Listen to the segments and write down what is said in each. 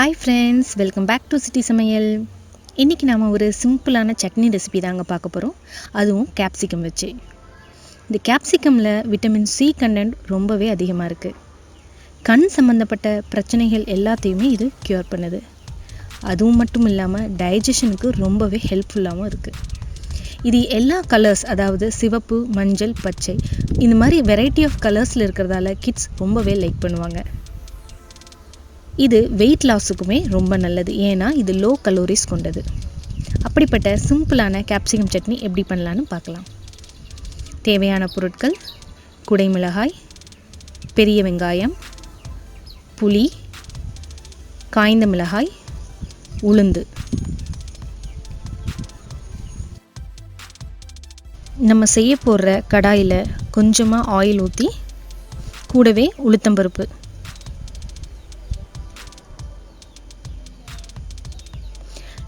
Hi friends, welcome back to City சமையல். இன்னைக்கு நாம ஒரு சிம்பிளான சட்னி ரெசிபி தாங்க பார்க்க போறோம். அதுவும் கேப்சிகம் வச்சு. இந்த கேப்சிகம்ல விட்டமின் சி கண்டென்ட் ரொம்பவே அதிகமா இருக்கு. கண் சம்பந்தப்பட்ட பிரச்சனைகள் எல்லாத்தையுமே இது கியூர் பண்ணுது. அதுவும் மட்டும் இல்லாம டைஜஷனுக்கு ரொம்பவே ஹெல்ப்ஃபுல்லாவும் இருக்கு. இது எல்லா கலர்ஸ், அதாவது சிவப்பு, மஞ்சள், பச்சை, இந்த மாதிரி வெரைட்டி ஆஃப் கலர்ஸ்ல இருக்கிறதால கிட்ஸ் ரொம்பவே லைக் பண்ணுவாங்க. இது வெயிட் லாஸுக்குமே ரொம்ப நல்லது, ஏன்னா இது லோ கலோரிஸ் கொண்டது. அப்படிப்பட்ட சிம்பிளான கேப்சிகம் சட்னி எப்படி பண்ணலான்னு பார்க்கலாம். தேவையான பொருட்கள்: குடைமிளகாய், பெரிய வெங்காயம், புளி, காய்ந்த மிளகாய், உளுந்து. நம்ம செய்ய போடுற கடாயில் கொஞ்சமாக ஆயில் ஊற்றி, கூடவே உளுத்தம்பருப்பு,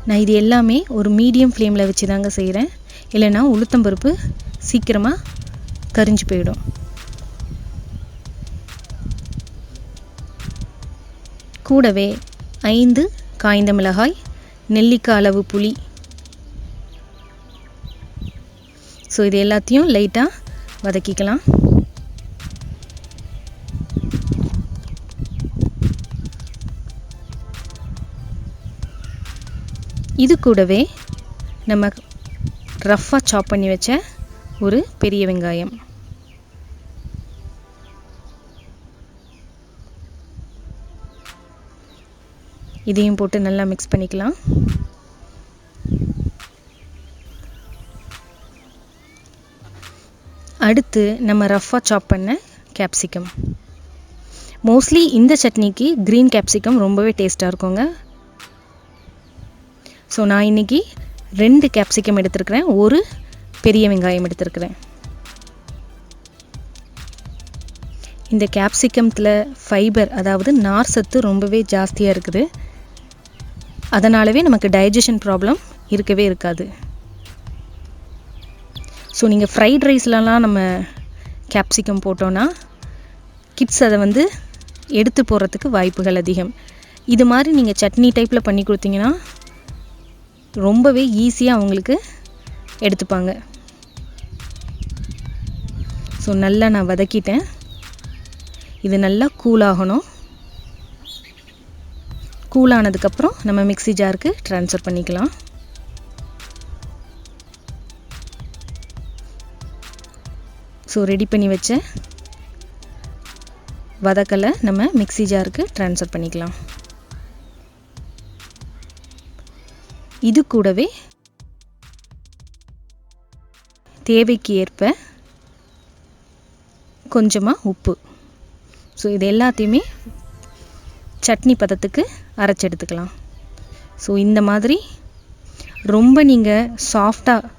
நான் இது எல்லாமே ஒரு மீடியம் ஃப்ளேமில் வச்சு தாங்க செய்கிறேன், இல்லைன்னா உளுத்தம்பருப்பு சீக்கிரமாக கரிஞ்சு போயிடும். கூடவே 5 காய்ந்த மிளகாய், நெல்லிக்காய் அளவு புளி. ஸோ இது எல்லாத்தையும் லைட்டாக வதக்கிக்கலாம். இது கூடவே நம்ம ரஃப்பாக சாப் பண்ணி வச்ச ஒரு பெரிய வெங்காயம், இதையும் போட்டு நல்லா மிக்ஸ் பண்ணிக்கலாம். அடுத்து நம்ம ரஃப்பாக சாப் பண்ண கேப்சிகம். மோஸ்ட்லி இந்த சட்னிக்கு க்ரீன் கேப்சிகம் ரொம்பவே டேஸ்ட்டாக இருக்குங்க. ஸோ நான் இன்றைக்கி 2 கேப்சிகம் எடுத்துருக்கிறேன், ஒரு பெரிய வெங்காயம் எடுத்துருக்கிறேன். இந்த கேப்சிகத்தில் ஃபைபர், அதாவது நார் சத்து ரொம்பவே ஜாஸ்தியாக இருக்குது. அதனாலவே நமக்கு டைஜஷன் ப்ராப்ளம் இருக்கவே இருக்காது. ஸோ நீங்கள் ஃப்ரைட் ரைஸ்லலாம் நம்ம கேப்சிகம் போட்டோன்னா கிட்ஸ் அதை எடுத்து போடுறதுக்கு வாய்ப்புகள் அதிகம். இது மாதிரி நீங்கள் சட்னி டைப்பில் பண்ணி கொடுத்தீங்கன்னா ரொம்பவே ஈஸியாக அவங்களுக்கு எடுத்துப்பாங்க. ஸோ நல்லா நான் வதக்கிட்டேன். இது நல்லா கூலாகணும். கூலானதுக்கப்புறம் நம்ம மிக்ஸி ஜாருக்கு ட்ரான்ஸ்ஃபர் பண்ணிக்கலாம். ஸோ ரெடி பண்ணி வச்ச வதக்கலை நம்ம மிக்ஸி ஜாருக்கு ட்ரான்ஸ்ஃபர் பண்ணிக்கலாம். இது கூடவே தேவைக்கு ஏற்ப கொஞ்சமாக உப்பு. ஸோ இது எல்லாத்தையுமே சட்னி பதத்துக்கு அரைச்சி எடுத்துக்கலாம். ஸோ இந்த மாதிரி ரொம்ப நீங்கள் சாஃப்டாக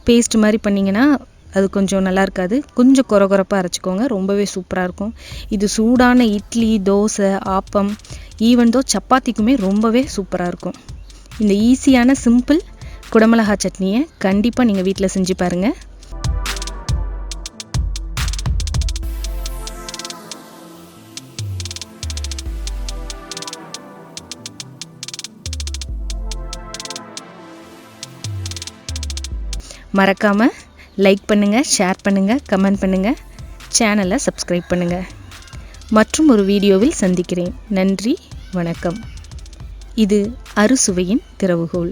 பேஸ்ட் மாதிரி பண்ணிங்கன்னா அது கொஞ்சம் நல்லா இருக்காது. கொஞ்சம் கொரகொரப்பாக அரைச்சிக்கோங்க, ரொம்பவே சூப்பராக இருக்கும். இது சூடான இட்லி, தோசை, ஆப்பம், ஈவன் தோ சப்பாத்திக்குமே ரொம்பவே சூப்பராக இருக்கும். இந்த ஈஸியான சிம்பிள் குடமிளகா சட்னியை கண்டிப்பாக நீங்கள் வீட்டில் செஞ்சு பாருங்கள். மறக்காமல் லைக் பண்ணுங்கள், ஷேர் பண்ணுங்கள், கமெண்ட் பண்ணுங்கள், சேனலை சப்ஸ்கிரைப் பண்ணுங்கள். மற்றும் ஒரு வீடியோவில் சந்திக்கிறேன். நன்றி, வணக்கம். இது அறுசுவையின் திறவுகோல்.